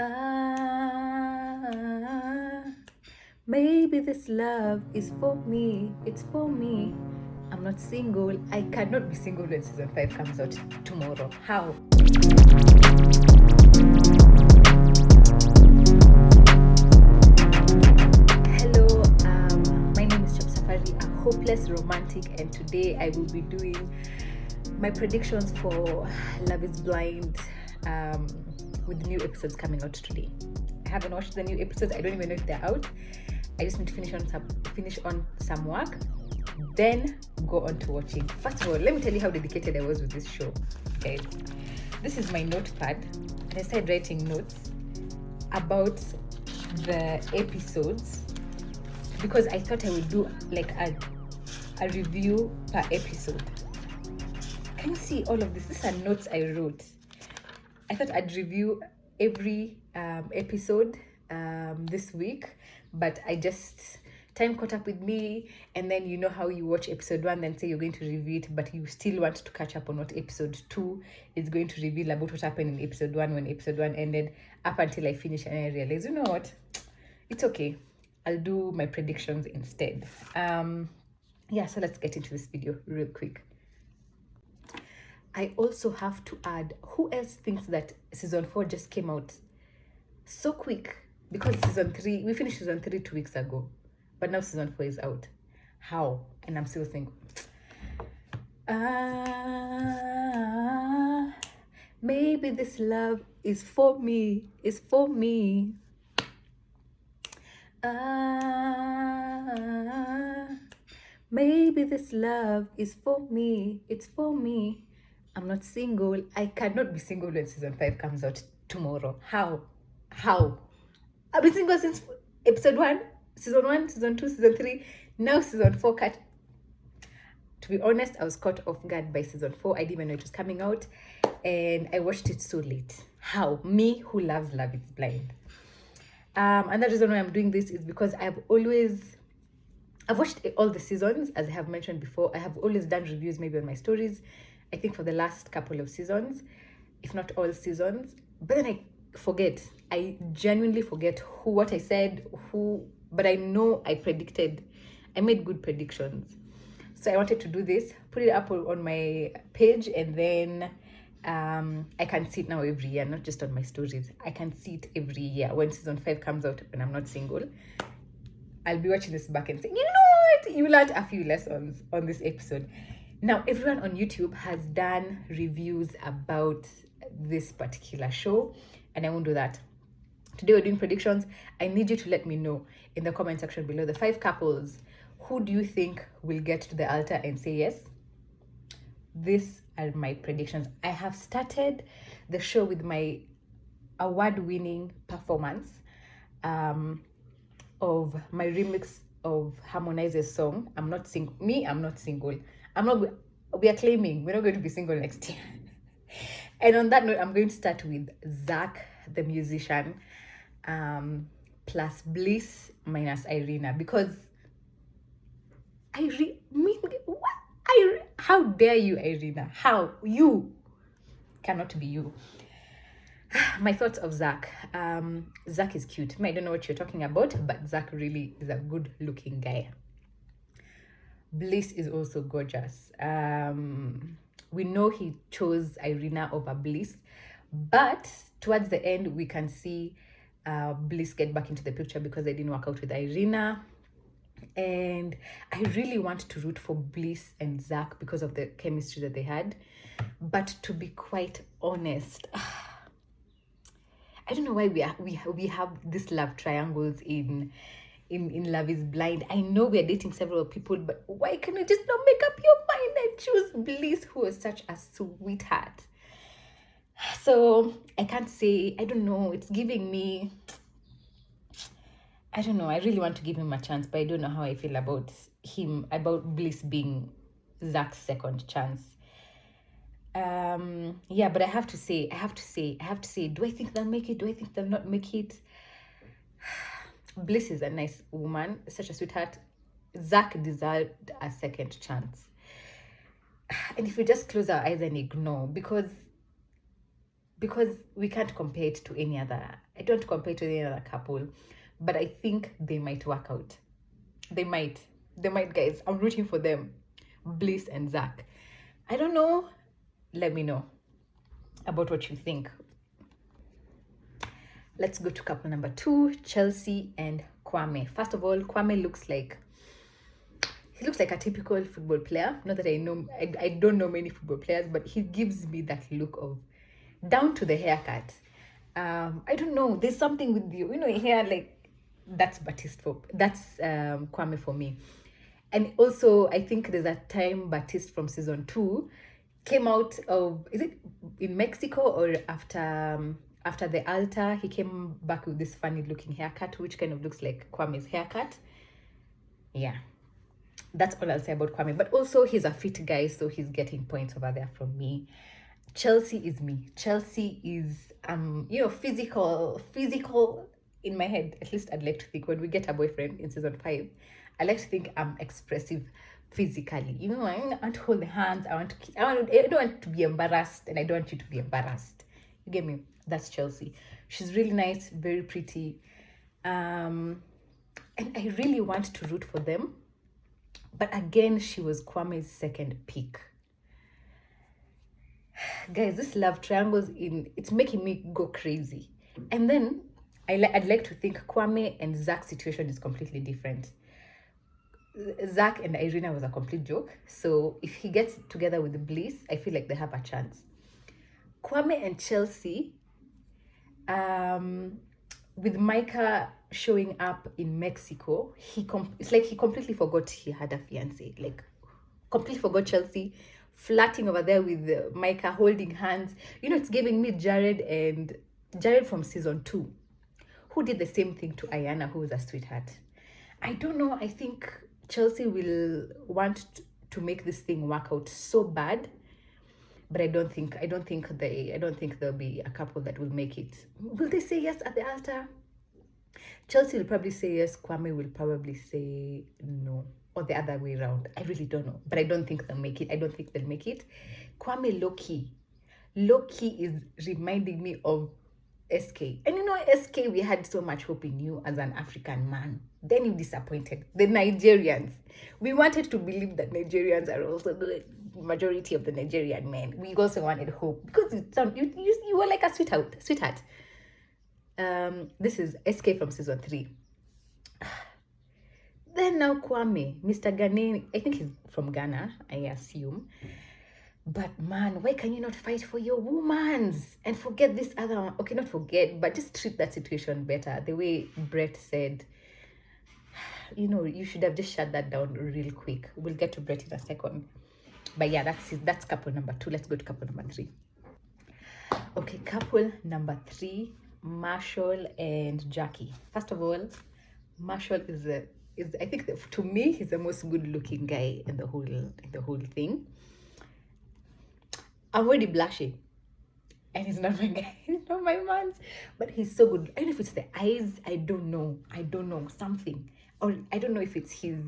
Ah, maybe this love is for me. It's for me. I'm not single. I cannot be single when season 5 comes out tomorrow. How? Hello, my name is Chap Safari, a hopeless romantic, and today I will be doing my predictions for Love is Blind with new episodes coming out today. I haven't watched the new episodes. I don't even know if they're out. I just need to finish on some work, then go on to watching. First of all, let me tell you how dedicated I was with this show, guys. This is my notepad, and I started writing notes about the episodes because I thought I would do like a review per episode. Can you see all of this? These are notes I wrote. I thought I'd review every episode this week, but time caught up with me, and then you know how you watch episode 1 then say you're going to review it, but you still want to catch up on what episode 2 is going to reveal about what happened in episode 1 when episode 1 ended, up until I finish, and I realized, you know what, it's okay, I'll do my predictions instead. So let's get into this video real quick. I also have to add, who else thinks that season 4 just came out so quick? Because we finished season 3 2 weeks ago, but now season 4 is out. How? And I'm still single. Maybe this love is for me. It's for me. Maybe this love is for me. It's for me. I'm not single. I cannot be single when season 5 comes out tomorrow. How? I've been single since episode 1, season 1, season 2, season 3, now season 4 cut. To be honest, I was caught off guard by season 4. I didn't even know it was coming out, and I watched it so late. How? Me, who loves Love is Blind. And the reason why I'm doing this is because I've watched all the seasons, as I have mentioned before. I have always done reviews maybe on my stories, I think for the last couple of seasons, if not all seasons. But then I genuinely forget what I said, but I know I made good predictions. So I wanted to do this, put it up on my page, and then I can see it now every year, not just on my stories. I can see it every year when season 5 comes out when I'm not single. I'll be watching this back and saying, you know what, you learned a few lessons on this episode. Now, everyone on YouTube has done reviews about this particular show, and I won't do that. Today we're doing predictions. I need you to let me know in the comment section below, the 5 couples, who do you think will get to the altar and say yes? These are my predictions. I have started the show with my award-winning performance of my remix of Harmonize's song, I'm Not Single. We are claiming we're not going to be single next year. And on that note, I'm going to start with Zach, the musician, plus Bliss minus Irina, because how dare you, Irina? How? You cannot be you. My thoughts of Zach. Zach is cute. I don't know what you're talking about, but Zach really is a good looking guy. Bliss is also gorgeous. We know he chose Irina over Bliss, but towards the end we can see Bliss get back into the picture because they didn't work out with Irina. And I really want to root for Bliss and Zach because of the chemistry that they had. But to be quite honest, I don't know why we have these love triangles in Love is Blind. I know we are dating several people, but why can't you just not make up your mind and choose Bliss, who is such a sweetheart? So I can't say, I don't know, it's giving me, I don't know, I really want to give him a chance, but I don't know how I feel about Bliss being Zach's second chance. But I have to say, do I think they'll make it? Do I think they'll not make it? Bliss is a nice woman, such a sweetheart. Zach deserved a second chance. And if we just close our eyes and ignore, because because we can't compare it to any other. I don't compare it to any other couple, but I think they might work out. They might, guys. I'm rooting for them, Bliss and Zach. I don't know. Let me know about what you think. Let's go to couple number 2, Chelsea and Kwame. First of all, Kwame looks like a typical football player. Not that I know, I don't know many football players, but he gives me that look of, down to the haircut. I don't know, there's something with you, hair, like, that's Kwame for me. And also, I think there's a time Baptiste from season 2 came out of, is it in Mexico or after the altar, he came back with this funny looking haircut, which kind of looks like Kwame's haircut. Yeah, that's all I'll say about Kwame. But also, he's a fit guy, so he's getting points over there from me. Chelsea is me. Chelsea is physical in my head. At least I'd like to think, when we get a boyfriend in season 5, I like to think I'm expressive physically. I want to hold the hands. I don't want to be embarrassed, and I don't want you to be embarrassed. You get me? That's Chelsea. She's really nice, very pretty, and I really want to root for them. But again, she was Kwame's second pick. Guys, this love triangles it's making me go crazy. And then I'd like to think Kwame and Zach's situation is completely different. Zach and Irina was a complete joke. So if he gets together with Bliss, I feel like they have a chance. Kwame and Chelsea, with Micah showing up in Mexico, it's like he completely forgot he had a fiance. Like, completely forgot Chelsea, flirting over there with Micah, holding hands. It's giving me Jared from season 2, who did the same thing to Ayana, who was a sweetheart. I don't know. I think Chelsea will want to make this thing work out so bad, but I don't think there'll be a couple that will make it. Will they say yes at the altar? Chelsea will probably say yes. Kwame will probably say no, or the other way around. I really don't know, but I don't think they'll make it. Kwame low-key is reminding me of SK. And SK, we had so much hope in you as an African man. Then you disappointed. The Nigerians. We wanted to believe that Nigerians are also the majority of the Nigerian men. We also wanted hope, because you were like a sweetheart. This is SK from season 3. Then now Kwame, Mr. Ghanaian, I think he's from Ghana, I assume. But man, why can you not fight for your womans and forget this other one? Okay, not forget, but just treat that situation better. The way Brett said, you should have just shut that down real quick. We'll get to Brett in a second. But yeah, that's it. That's couple number 2. Let's go to couple number 3. Okay, couple number 3, Marshall and Jackie. First of all, Marshall is I think to me, he's the most good-looking guy in the whole thing. I'm already blushing, and he's not my guy. He's not my man's, but he's so good. I don't know if it's the eyes. I don't know something, or I don't know if it's his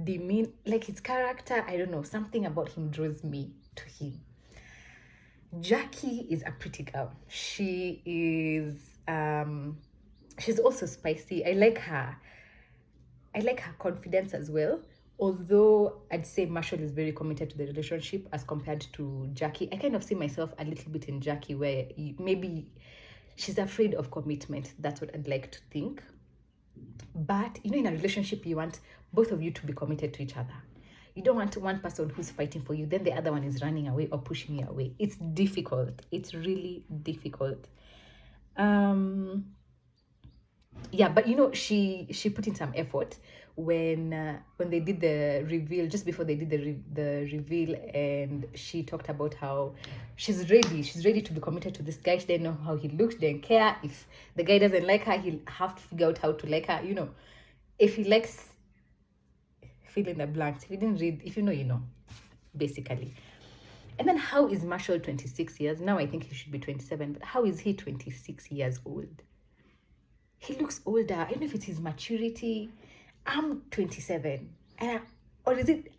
demeanor, like his character. I don't know, something about him draws me to him. Jackie is a pretty girl. She is she's also spicy. I like her confidence as well. Although I'd say Marshall is very committed to the relationship as compared to Jackie. I kind of see myself a little bit in Jackie, where maybe she's afraid of commitment. That's what I'd like to think. But in a relationship, you want both of you to be committed to each other. You don't want one person who's fighting for you, then the other one is running away or pushing you away. It's difficult. It's really difficult. Yeah, but she put in some effort when they did the reveal, just before they did the reveal, and she talked about how she's ready to be committed to this guy. She didn't know how he looks, didn't care. If the guy doesn't like her, he'll have to figure out how to like her. If he likes, fill in the blanks. If you didn't read, if you know, basically. And then how is Marshall 26 years? Now I think he should be 27, but how is he 26 years old? He looks older. I don't know if it's his maturity. I'm 27. Or is it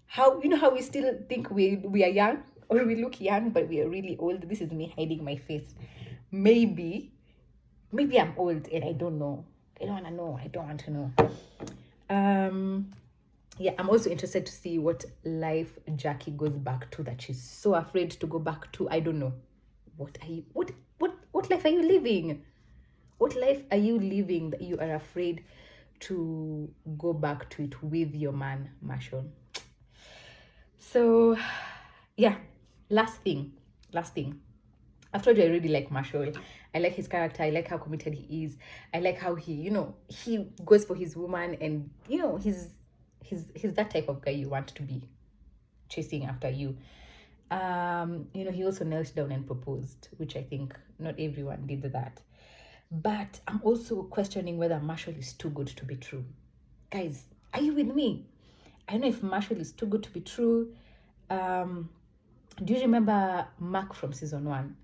how we still think we are young? or we look young but we are really old. This is me hiding my face. Maybe I'm old and I don't know. I don't want to know. I don't want to know. Yeah, I'm also interested to see what life Jackie goes back to that she's so afraid to go back to. I don't know. What life are you living? What life are you living that you are afraid to go back to it with your man, Marshall? So, yeah, last thing. I've told you I really like Marshall. I like his character. I like how committed he is. I like how he goes for his woman, and he's that type of guy you want to be chasing after you. He also knelt down and proposed, which I think not everyone did that. But I'm also questioning whether Marshall is too good to be true. Guys, are you with me? I don't know if Marshall is too good to be true. Do you remember Mark from season 1?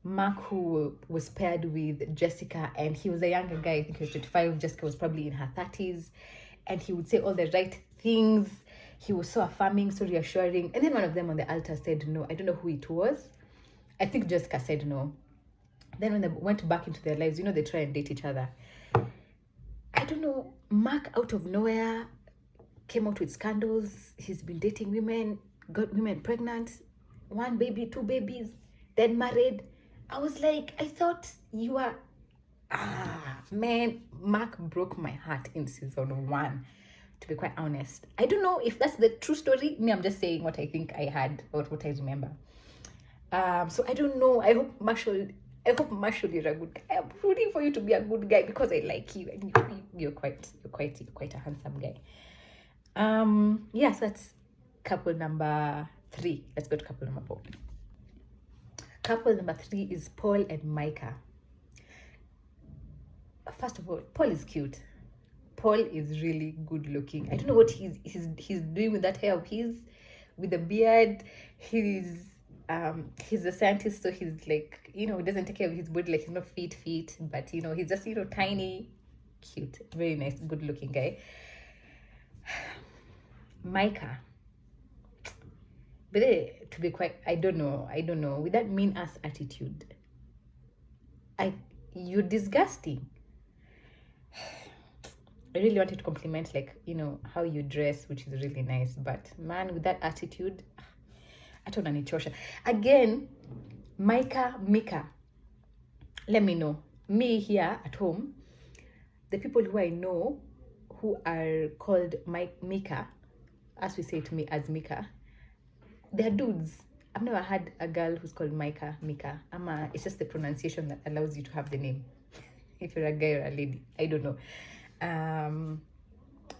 Mark, who was paired with Jessica, and he was a younger guy. I think he was 25. Jessica was probably in her 30s. And he would say all the right things. He was so affirming, so reassuring. And then one of them on the altar said no. I don't know who it was. I think Jessica said no. Then when they went back into their lives, they try and date each other. I don't know, Mark out of nowhere came out with scandals. He's been dating women, got women pregnant, 1 baby, 2 babies, then married. I was like, I thought you were... man, Mark broke my heart in season 1, to be quite honest. I don't know if that's the true story. I'm just saying what I think I had or what I remember. So I don't know. I hope Marshall is a good guy. I'm rooting for you to be a good guy because I like you, and you're quite a handsome guy. Yes, that's couple number 3. Let's go to couple number 4. Couple number 3 is Paul and Micah. First of all, Paul is cute. Paul is really good looking. I don't know what he's doing with that hair of his, with the beard. He's a scientist, so he's like, he doesn't take care of his body, like he's not fit, but he's just tiny, cute, very nice, good looking guy. Micah, but to be quite, I don't know, with that mean ass attitude, you're disgusting. I really wanted to compliment, how you dress, which is really nice, but man, with that attitude, hata unanichosha. Again, Mika, let me know. Me here at home, the people who I know who are called Mika, as we say to me as Mika, they're dudes. I've never had a girl who's called Mika. It's just the pronunciation that allows you to have the name. If you're a guy or a lady, I don't know.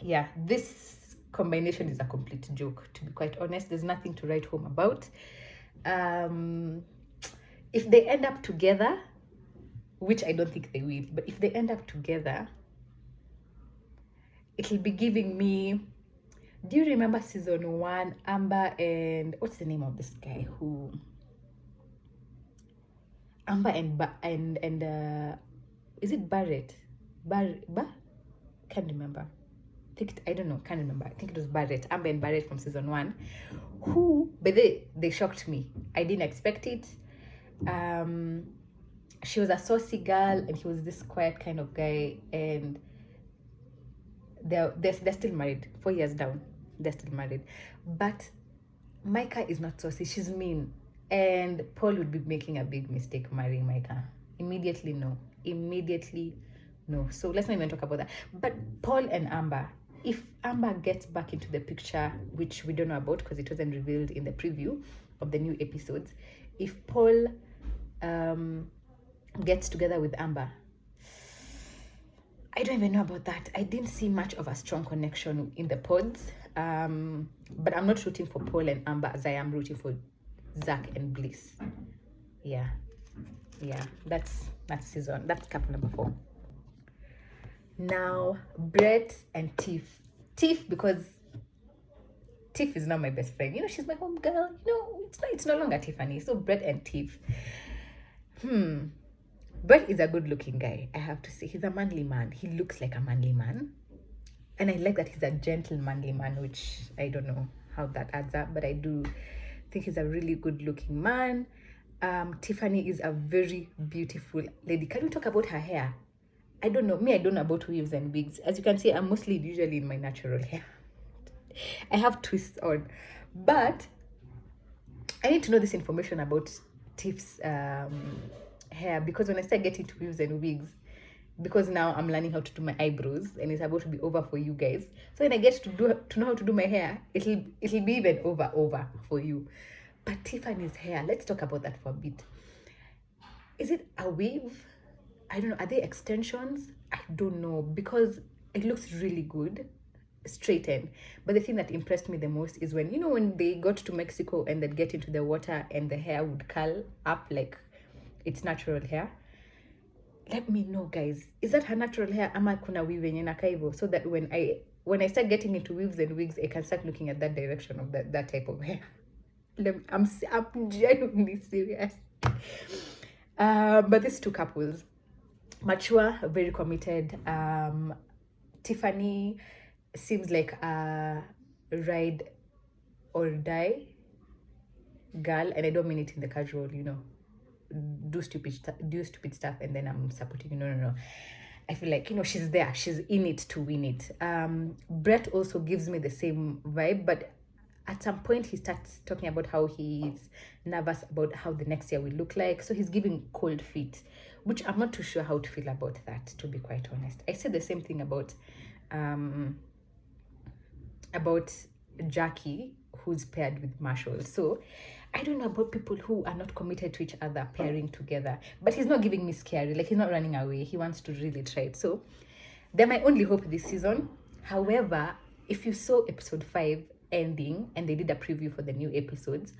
Yeah, this combination is a complete joke, to be quite honest. There's nothing to write home about. If they end up together, which I don't think they will, but if they end up together, it'll be giving me... Do you remember season 1, Amber and... What's the name of this guy who... Amber and is it Barrett? Can't remember. Can't remember. I think it was Barrett. Amber and Barrett from season 1. But they shocked me. I didn't expect it. She was a saucy girl and he was this quiet kind of guy, and they're still married. 4 years down, they're still married. But Micah is not saucy. She's mean. And Paul would be making a big mistake marrying Micah. Immediately no. So let's not even talk about that. But Paul and Amber, if Amber gets back into the picture, which we don't know about because it wasn't revealed in the preview of the new episodes, if Paul gets together with Amber, I don't even know about that. I didn't see much of a strong connection in the pods. But I'm not rooting for Paul and Amber as I am rooting for Zach and Bliss. Yeah, that's couple number 4. Now, Brett and Tiff. Tiff, because Tiff is now my best friend. She's my home girl. It's no longer Tiffany. So Brett and Tiff. Brett is a good looking guy, I have to say. He's a manly man. He looks like a manly man. And I like that he's a gentle manly man, which I don't know how that adds up, but I do think he's a really good looking man. Tiffany is a very beautiful lady. Can we talk about her hair? I don't know. Me, I don't know about weaves and wigs. As you can see, I'm mostly usually in my natural hair. I have twists on. But I need to know this information about Tiff's hair, because when I start getting to weaves and wigs, because now I'm learning how to do my eyebrows and it's about to be over for you guys. So when I get to know how to do my hair, it'll be even over for you. But Tiffany's hair, let's talk about that for a bit. Is it a weave? I don't know. Are they extensions? I don't know, because it looks really good straightened. But the thing that impressed me the most is when, you know, when they got to Mexico and they'd get into the water and the hair would curl up like it's natural hair. Let me know, guys. Is that her natural hair? Ama kuna weave yenye inakaa hivyo, so that when I start getting into weaves and wigs, I can start looking at that direction of that type of hair. I'm genuinely serious. But these two couples, mature, very committed. Tiffany seems like a ride or die girl, and I don't mean it in the casual, you know, do stupid stuff and then I'm supporting you. No. I feel like, you know, she's there, she's in it to win it. Brett also gives me the same vibe, but at some point he starts talking about how he's nervous about how the next year will look like, so he's giving cold feet, which I'm not too sure how to feel about that, to be quite honest. I said the same thing about Jackie, who's paired with Marshall. So I don't know about people who are not committed to each other pairing together. But he's not giving me scary. Like, he's not running away. He wants to really try it. So they're my only hope this season. However, if you saw episode 5 ending and they did a preview for the new episodes,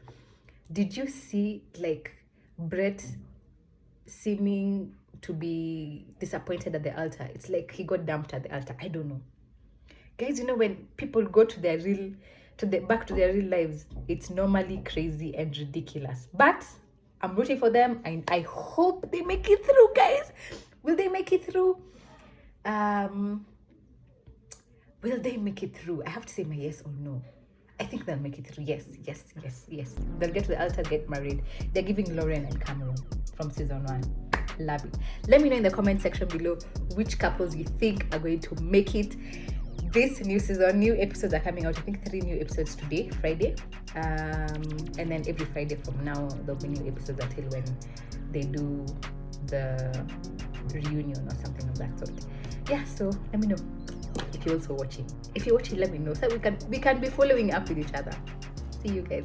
did you see like Brett seeming to be disappointed at the altar? It's like he got dumped at the altar. I don't know. Guys, you know, when people go to their back to their real lives, it's normally crazy and ridiculous. But I'm rooting for them, and I hope they make it through, guys. Will they make it through? Will they make it through? I have to say my yes or no. I think they'll make it through. Yes. They'll get to the altar, get married. They're giving Lauren and Cameron from season 1. Love it. Let me know in the comment section below which couples you think are going to make it this new season. New episodes are coming out. I think 3 new episodes today, Friday, and then every Friday from now there'll be new episodes until when they do the reunion or something of that sort. Yeah, so let me know if you're also watching. If you're watching, let me know so we can be following up with each other. See you guys.